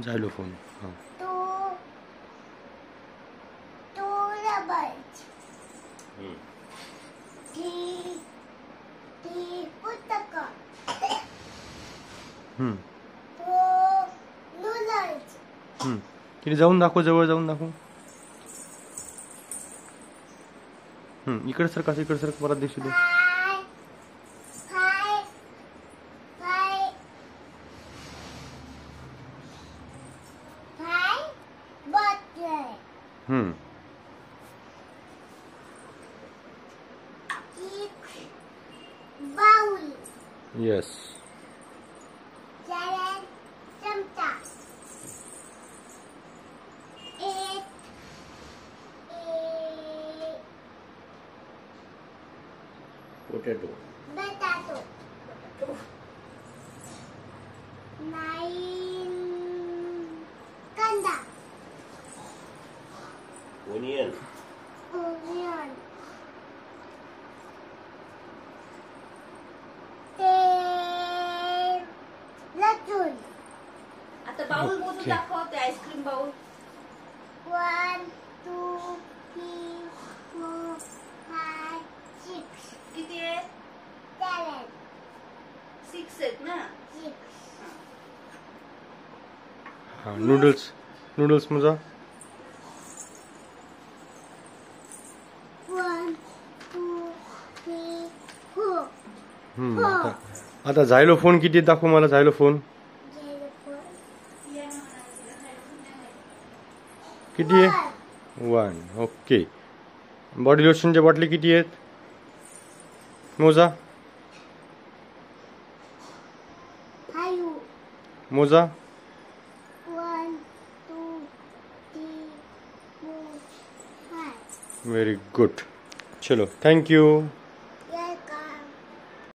Xylophone. हाँ. Two rubbish. Three putaka. Four noodles. किती जाऊन दाखव, जवळ जाऊन दाखव. इकडे सर परत दिसू दे. Bowl. Yes. 7 चमचा. 8 Potato. potato. 9 कांदा. Onion. Onion. 10 लसूण. आता बाउल मोजून Okay. दाखव ते आईस्क्रीम बाउल. 1 2 3 4 5 6 किती आहे? 7 6 आहेत ना. 6 हाँ, नूडल्स मजा. 1 2 3 4 आता झायलोफोन किती दाखव मला. झायलोफोन किती आहे? 1. ओके. बॉडी लोशनच्या बाटली किती आहेत? मोजा. 5 मोजा. 1 2 3 4 5 व्हेरी गुड. चलो, थँक यू.